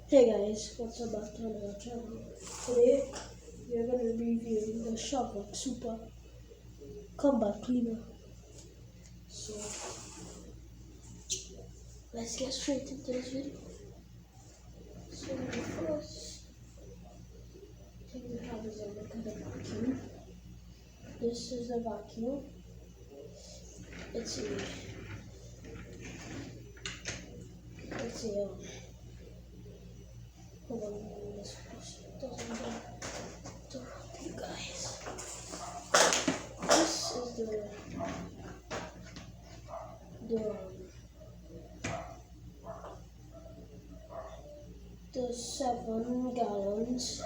Hey guys, what's up back to another channel. Today we are going to be reviewing the Shovel Super Combat Cleaner. So let's get straight into this video. So the first thing we have is a look at the vacuum. This is the vacuum. It's a hold on, this doesn't go to you guys. This is the 7 gallons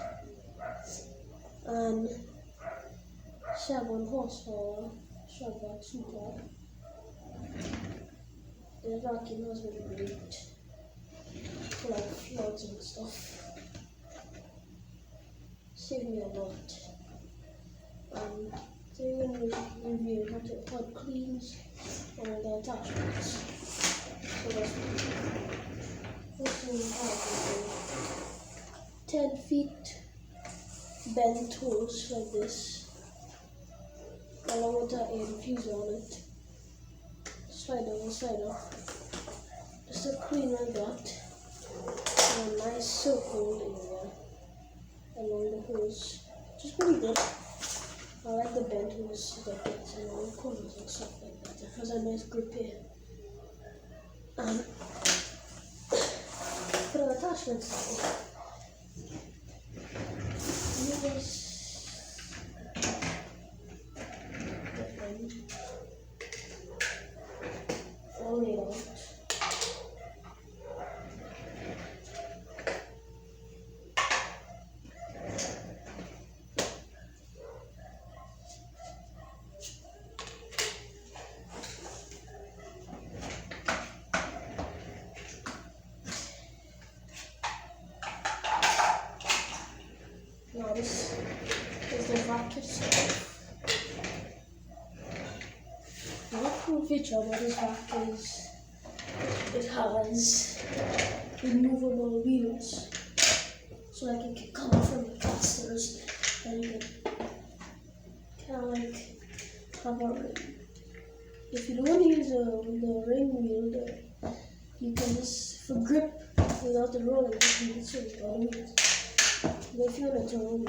and 7 horsepower Shovel Super. The vacuum has been great for like floods and stuff. Saved me a lot. Today we're going to review how it cleans all the attachments. So that's first thing we have is 10 feet bent hose like this, along with an infuser on it. Slide over, slide off. Just a clean like that. And a nice circle area along the hose. Just pretty good. I like the bent hose that gets along the corners and stuff like that. It has a nice grip here. For the attachments, you just get them all laid out. Now this is the vacuum stuff. One cool feature about this vacuum is it has removable wheels. So like it can come from the casters and you can kind of like have a ring. If you don't want to use the ring wheel, you can just, for grip without the rolling, you can switch the wheels. But if you want to turn,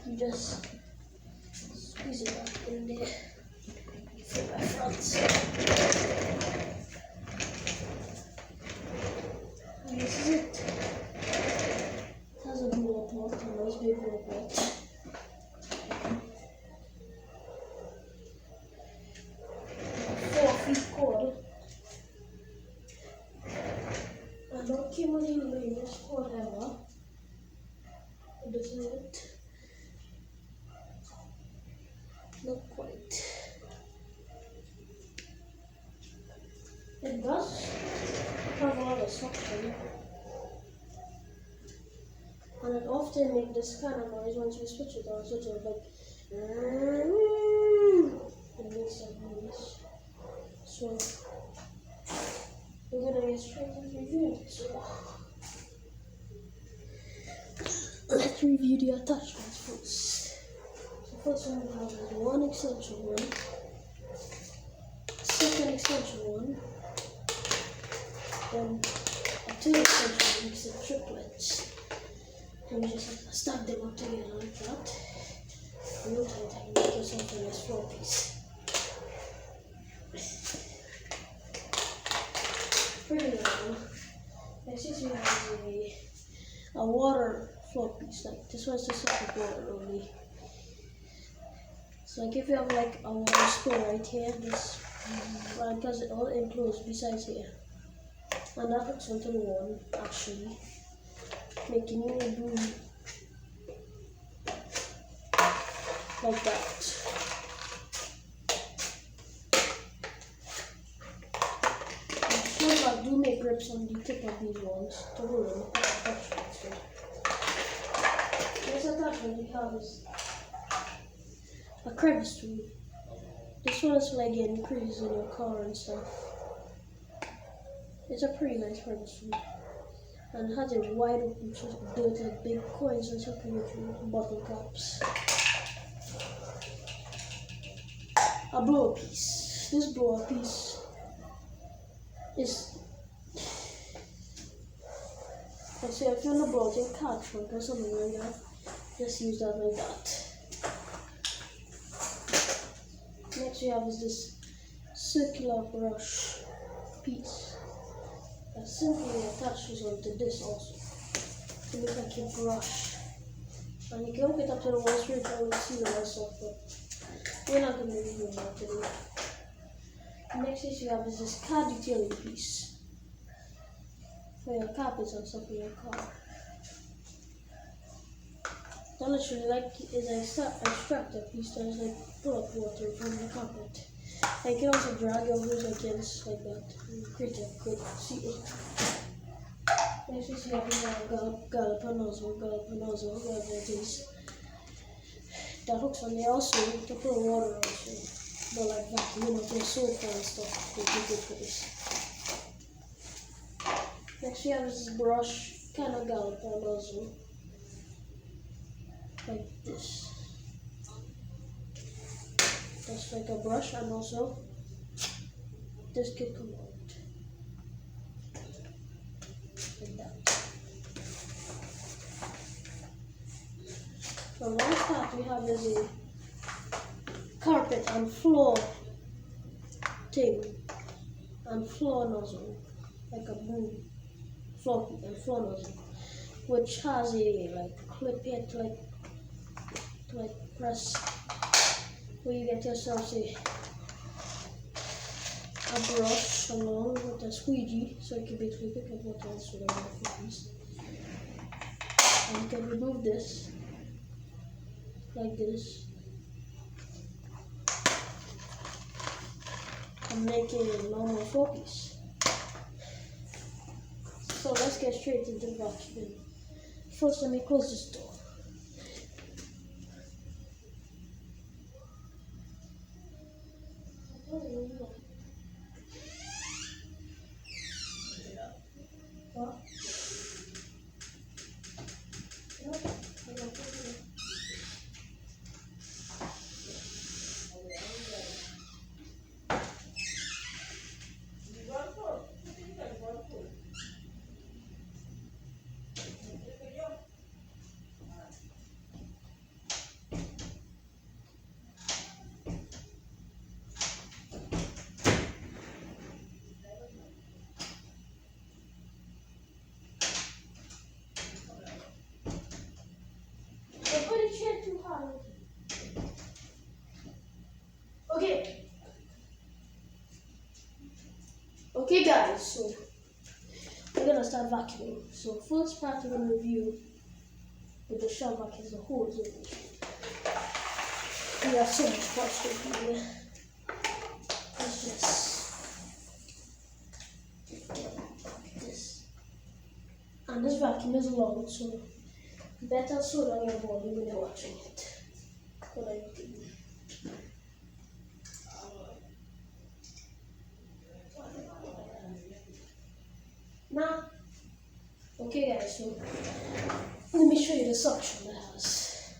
you just squeeze it back in there. Fit my front. And this is it. It has a blow port, a nice big blow port. 4 feet cord. And not came with any rings, whatever. This is it. Not quite. It does have a lot of suction. And it often makes this kind of noise once you switch it on, switch it like it makes that noise. So we're gonna get straight into reviewing. So let's review the attachments first. So first one we have is one extension one, second extension one, then a 2 extension one, so triplets. And you just have to stack them up together like that. Real tight, I can make yourself a nice floor piece. Pretty long. Next is we have a water floor piece. Like this one's just like water only. So like if you have like a water store right here, this because it all enclosed besides here. And that hooks onto the wall actually, making you do like that. I do make grips on the tip of these ones to hold them. This attachment we have is a crevice tool. This one is for like getting creases in your car and stuff. It's a pretty nice furnace food. And it has a wide open chest of dirt like big coins and supplementary bottle caps. A blower piece. This blower piece is, let's say if you're on about your car trunk or something like that, just use that like that. Next we have is this circular brush piece that simply attaches onto this also to make like a brush. And you can hook it up to the wall straight and see the rest of it. We're not going to review that today. The next piece you have is this car detailing piece for your carpets and stuff in your car. That literally is an extractor piece that is like pull up water from the carpet. And you can also drag your hose against like that and create a good seal. Next piece you have is a galloper nozzle, whatever it is. That hooks on there also to put water also. But like vacuuming up your sofa and stuff would be good for this. Next we have this brush, kind of galloper nozzle. Like this. That's like a brush, and also this could come out. Like that. The last part we have is a carpet and floor thing and floor nozzle, like a broom, floor nozzle, which has a like clip here to like press, where you get yourself a brush along with a squeegee, so you can basically pick up what else with a rough piece. And you can remove this like this and make a normal floor piece. So let's get straight into the vacuuming. First, let me close this door. What? Too hard. Okay guys, so we're gonna start vacuuming. So first part we're gonna review with the shell vac is the hose. We have so much parts to review. Let's just get this. And this vacuum is long, so better slow down your volume when you're watching it. What are you doing? Now, okay guys, so let me show you the suction it has.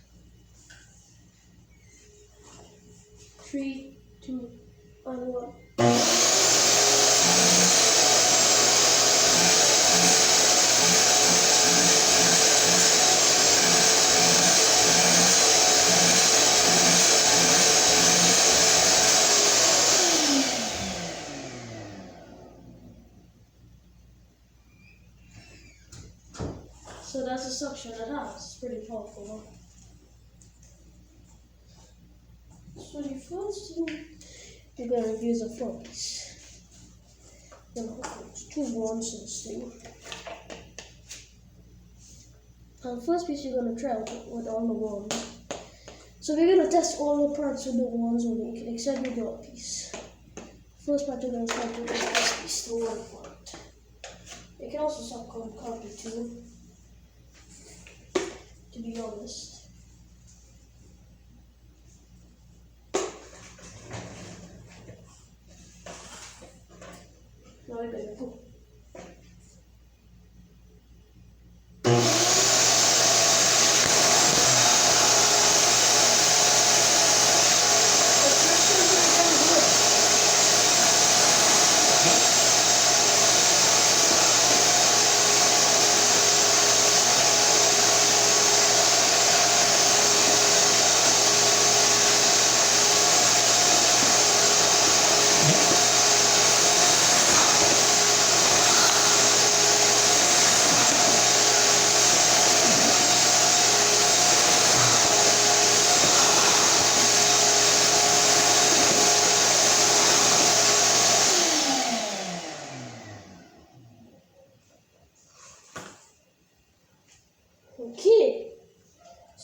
3, 2, and 1. So that's the suction it has. It's pretty powerful. So the first thing you're going to use a floor piece. You're going to put 2 wands in this thing. And first piece you're going to try with all the wands. So we're going to test all the parts with the wands only, except the door piece. First part you're going to start with this piece, the one part. You can also stop calling carpet too, to be honest. Now we're going to put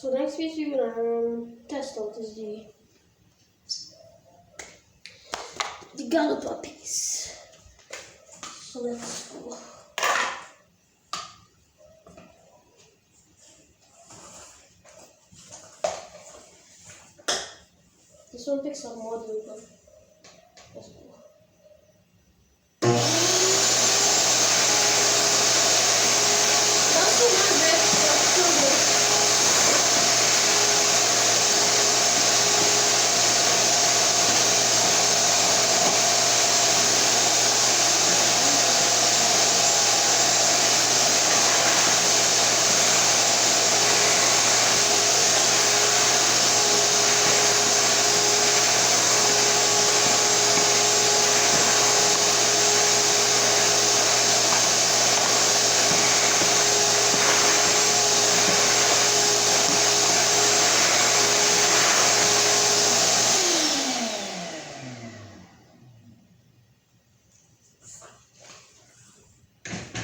So next piece we're gonna test out is the galloper piece. So let's go. This one picks up more than one. Let's go. That's not bad, that's still good.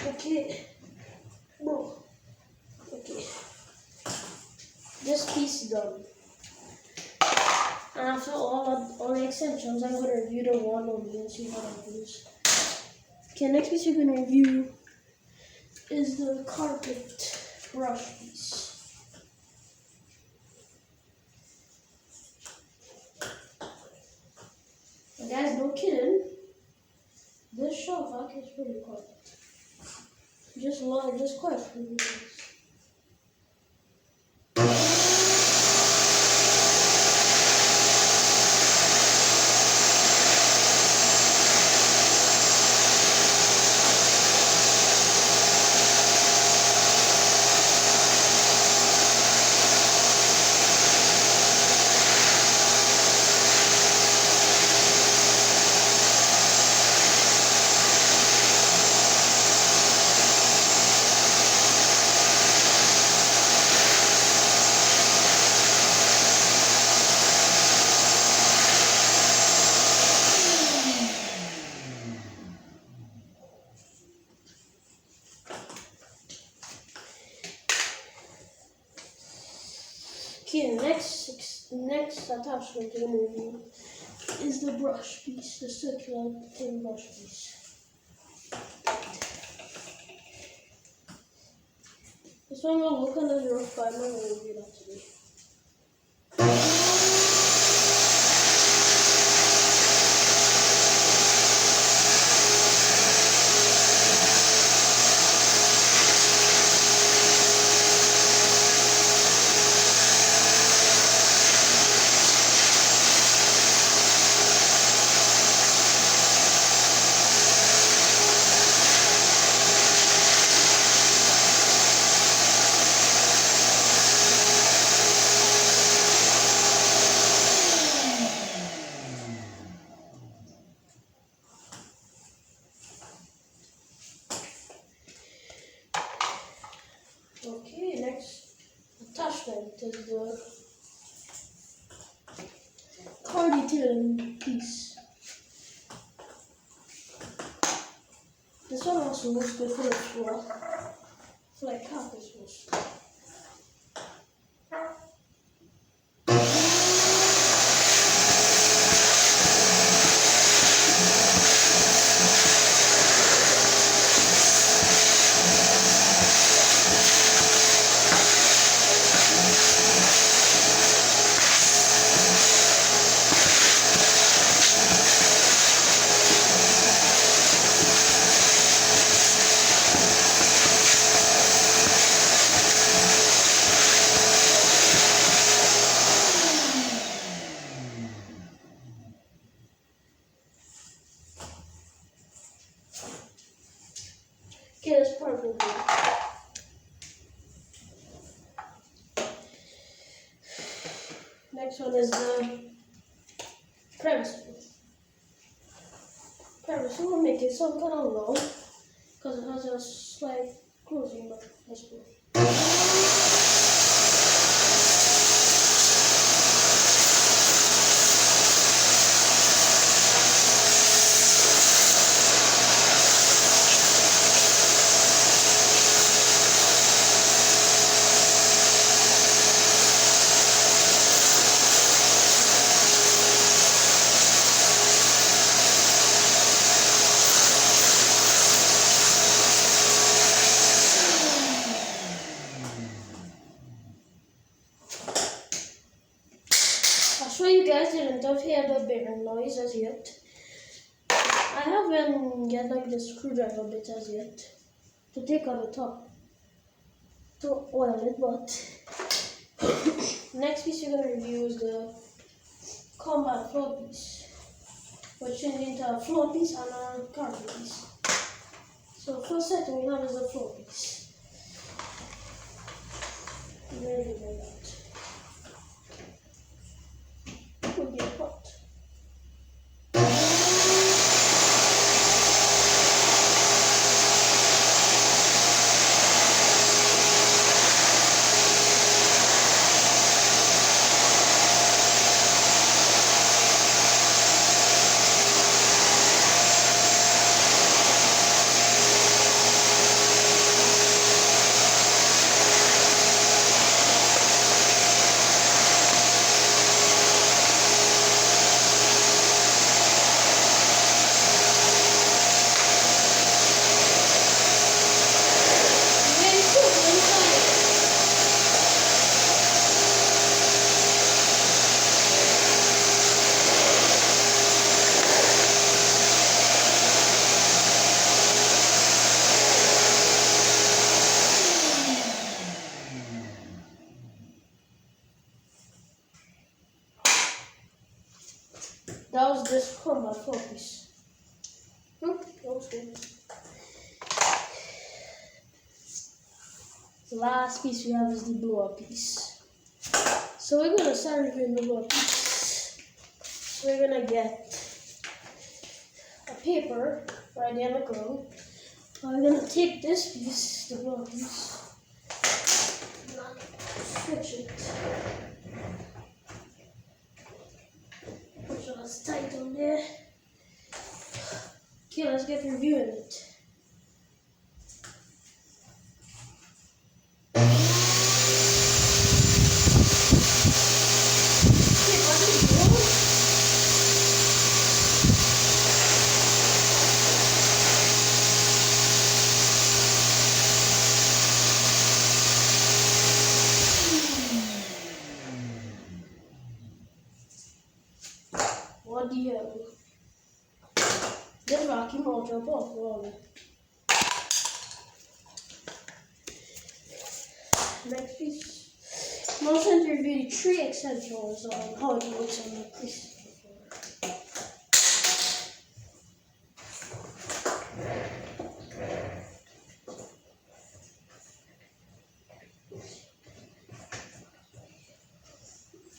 Okay, bro. Okay, this piece is done. And after all the extensions, I'm gonna review the one only and see what I use. Okay, next piece we're gonna review is the carpet brush piece. And guys, no kidding. This shelf actually is pretty quiet. Just quite a few minutes. Okay, next attachment we're gonna review is the brush piece, the circular thin brush piece. This one will look a little rough, but I'm not gonna review that today. Okay, next attachment is the car detailing piece. This one also looks good for the floor, for like carpet floors. Okay, that's purple here. Next one is the privacy. Privacy will make it some kind of low because it has a slight closing button. Let's go. haven't heard the bearing noise as yet. I haven't get like the screwdriver bit as yet to take out the top to oil it, but next piece we're gonna review is the combat floor piece, which changes into a floor piece and a carpet piece. So first setting we have is the floor piece. Very like that. Would be a pot. That was this combat floor piece. That was good. The last piece we have is the blower piece. So we're gonna start reviewing the blower piece. So we're gonna get a paper right there on the ground. We're gonna take this piece, the blower piece, and switch it. So that's tight on there. Okay, let's get reviewing it. What the hell? This vacuum out your power. Next piece. I'm also going to review the 3 extensions on how it looks on the piece.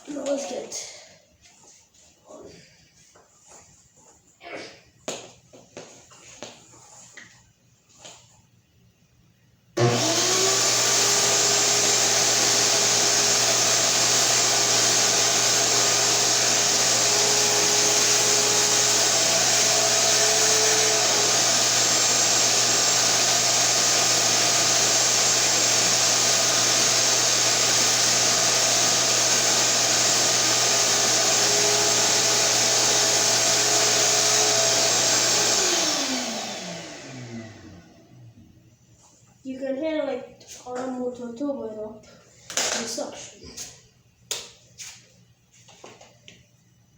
Now let's get you can hear like on a motor turbo up the suction.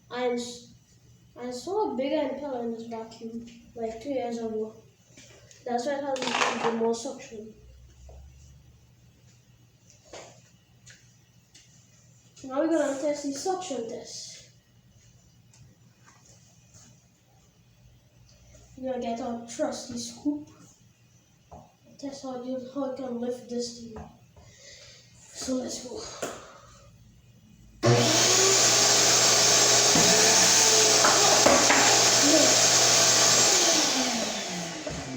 I saw a bigger impeller in this vacuum like 2 years ago. That's why it has the more suction. Now we're gonna test the suction test. We're gonna get our trusty scoop. Test how it can lift this thing. So let's go.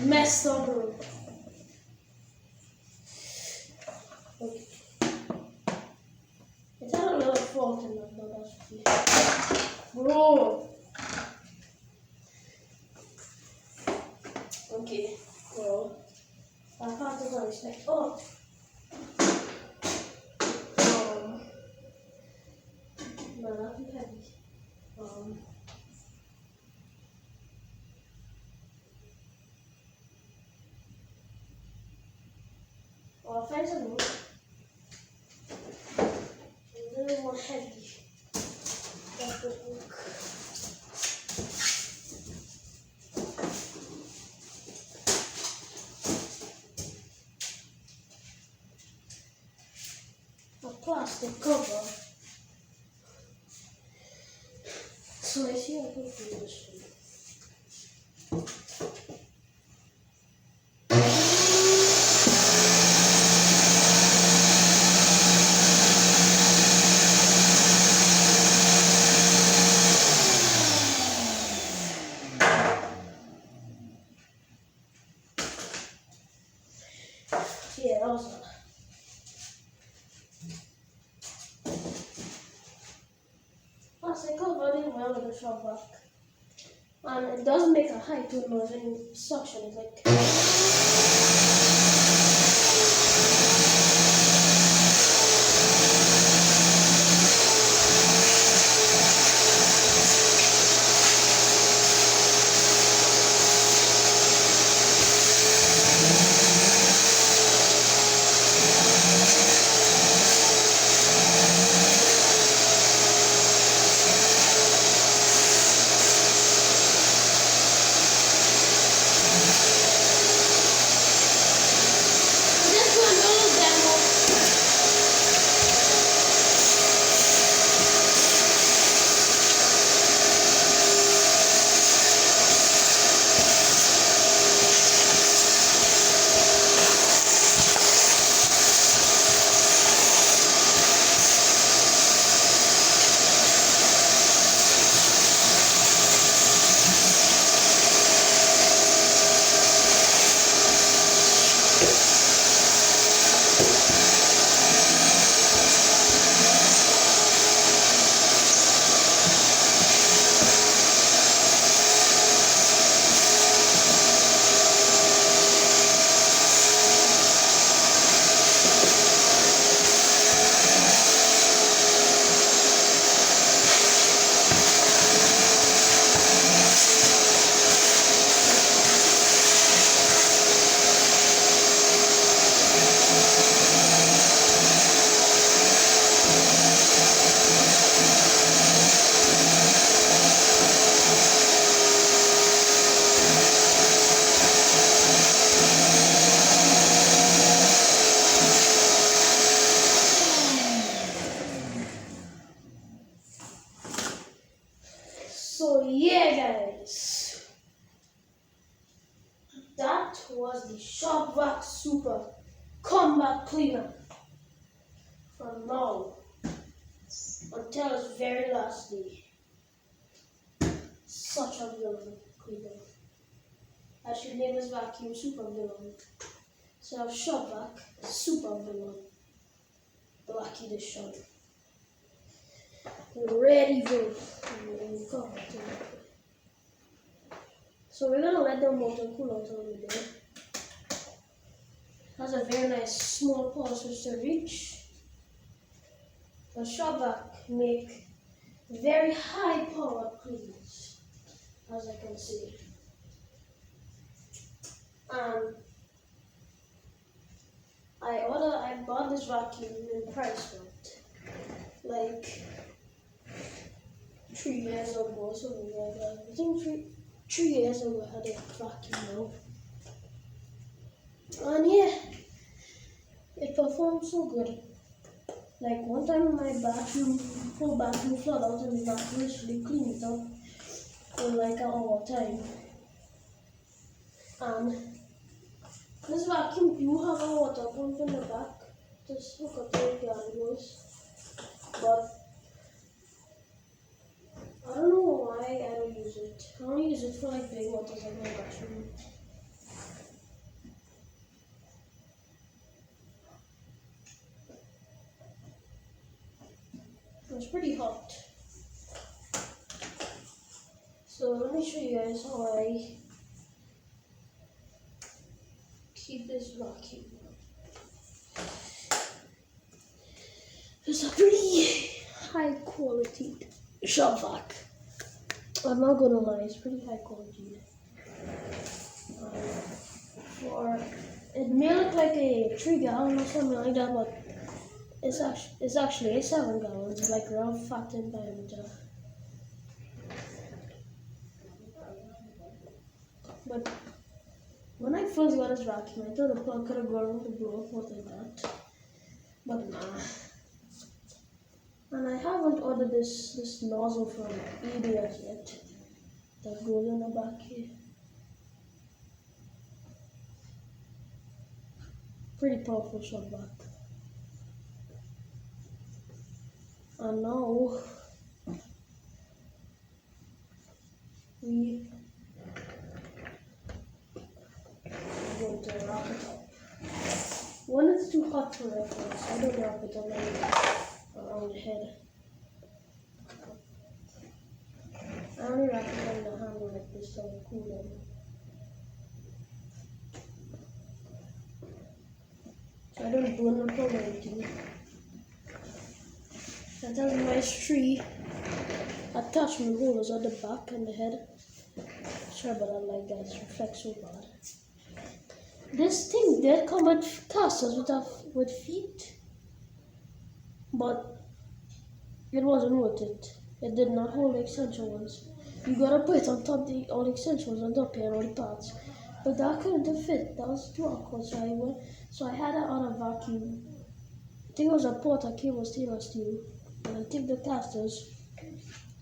Messed up, bro. Okay. It had a little fault in that, but that's okay. Bro. Okay, well. I can't do this like, oh. No, not too heavy. I'll find some more. A little more heavy. That would work. plastic cover. So I see I can do this one. Yeah, that was a plastic cover didn't well with the shop back. And it does make a high tone noise when you suction it, like. This one knows demo. So yeah, guys, that was the Shop Vac Super Combat Cleaner from now until its very last day. Such a villain cleaner. I should name this vacuum Super Villain. So I've Shop Vac Super Villain. The Lucky Edition. Ready go. So we're gonna let the motor cool out a little bit. Has a very nice small pulse switch to reach. The Shop Vac make very high powered cleaners, as I can see. And I bought this vacuum in price point, like 3 years ago or something like that. I think three years ago I had a vacuum now. And yeah, it performed so good. Like one time my whole bathroom flooded out and the vacuum literally cleaned it up in like an hour time. And this vacuum do have a water pump in the back. Just hook up to the garden hose. But I don't know why I don't use it. I only use it for like big waters like my bathroom. It's pretty hot. So let me show you guys how I keep this vacuum. It's a pretty high quality Shop Vac. I'm not gonna lie, it's pretty high quality. It may look like a 3-gallon or something like that, but it's actually a 7 gallons, like around 5-10 diameter. But when I first got this vacuum, I thought the plug could have gone with the blow up like that. But nah. And I haven't ordered this nozzle from eBay yet. That goes in the back here. Pretty powerful shot back. And now we are going to wrap it up. When it's too hot for reference, I don't wrap it around the head. I only wrap it on the handle like this so it cool down. So I don't burn the color anything. That has a nice tree attachment holders on the back and the head. Sorry about that light, guys, it reflects so bad. This thing did come with casters with feet, but it wasn't worth it. It did not hold the extension ones. You gotta put it on top, all the extension ones on top here, all the parts. But that couldn't fit, that was too awkward, so I had it on a vacuum. I think it was a porta cable stainless steel. And I took the casters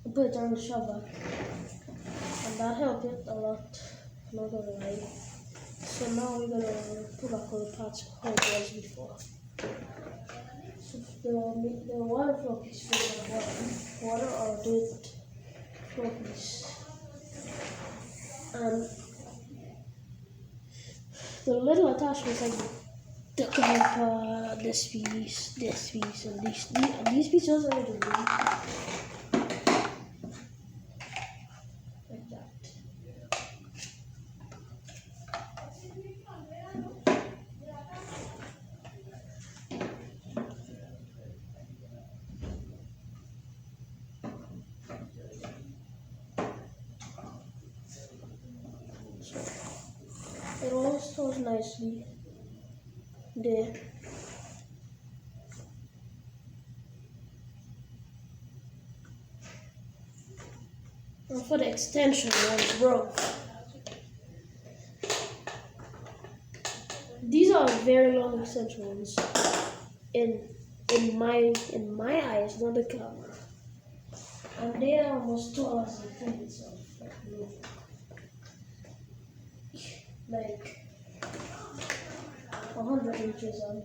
and put it on the shovel. And that helped it a lot, not gonna lie. So now we're gonna put back all the parts how it was before. So the water flow piece was water or dirt flow piece. And the little attachments like the caliper, this piece, and these pieces are the like that. It all stores nicely there. And for the extension ones, bro. These are very long extension ones. In my eyes, not the camera. And they are almost tall as the thing itself. Like 100 inches on.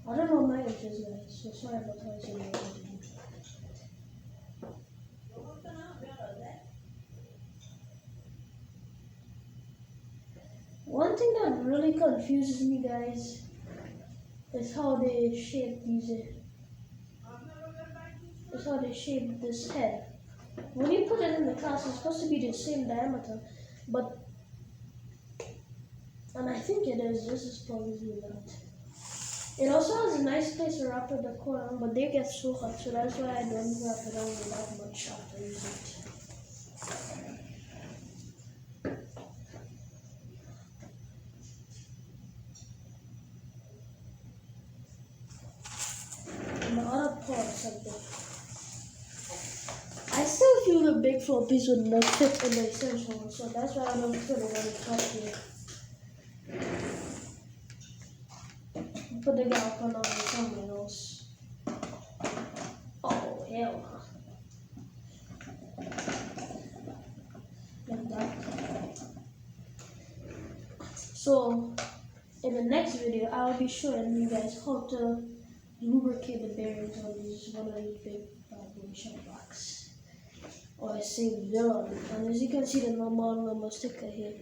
I don't know my inches, guys, so sorry about how I say my inches. One thing that really confuses me, guys, is how they shape these. Is how they shape this head. When you put it in the class, it's supposed to be the same diameter, but and I think it is. This is probably not. It also has a nice place to wrap it the core on, but they get so hot, so that's why I don't wrap it on without much after I use it. And the other parts of it. I still feel the big floor piece would not fit in the essential one, so that's why I don't put it on the top here. Put the gap on something else. Oh, hell no. Like that. So, in the next video, I'll be showing you guys how to lubricate the bearings on these one of these big boy shop blocks. Or I say villain. And as you can see, the normal sticker here.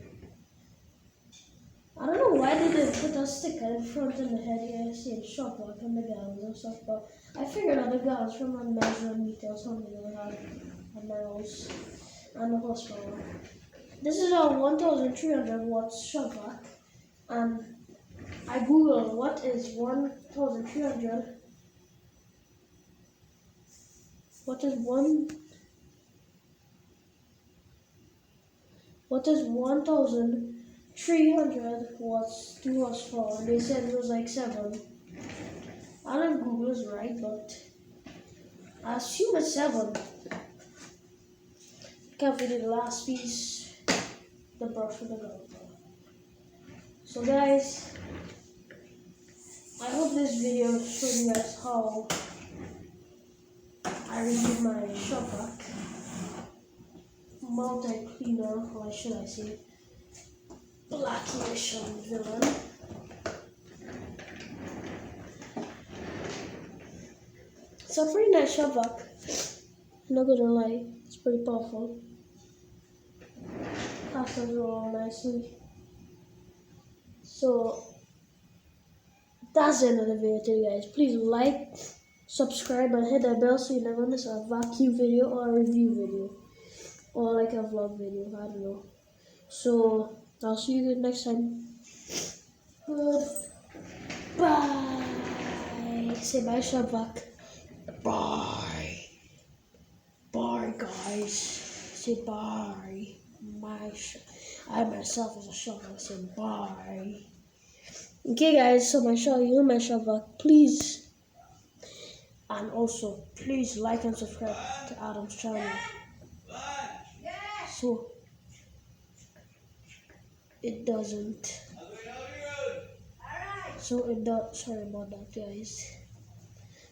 I don't know why they didn't put a sticker in front and the head here saying shop block and the gallons and stuff, but I figured out the gallons from a measuring meter or something like that, and miles and the horsepower. This is a 1300 watts shop block, and I googled what is 1300. What is 1300 watts, 2 horsepower? They said it was like 7. I don't know if Google is right, but I assume it's 7. Can't read the last piece, the brush with the gun. So guys, I hope this video showed you guys how I reviewed my shop vac multi cleaner, or should I say, black edition villain. It's a pretty nice shop vac. I'm not gonna lie, it's pretty powerful. Passes all nicely. So that's the end of the video today, guys. Please like, subscribe, and hit that bell so you never miss a vacuum video or a review video or like a vlog video. I don't know. So I'll see you next time. Goodbye. Say bye, shop vac. Bye. Bye, guys. Say bye. I myself as a shop vac say bye. Okay, guys. So my shop vac, please. And also, please like and subscribe to Adam's channel. So it doesn't. Sorry about that, guys.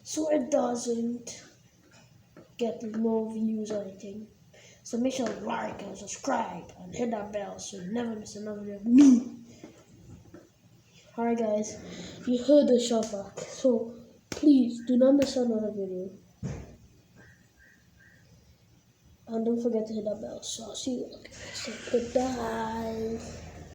So it doesn't get no views or anything. So make sure to like and subscribe and hit that bell so you never miss another video of me. Alright, guys. You heard the shop vac. So please do not miss another video. And don't forget to hit that bell. So I'll see you. Okay, so goodbye.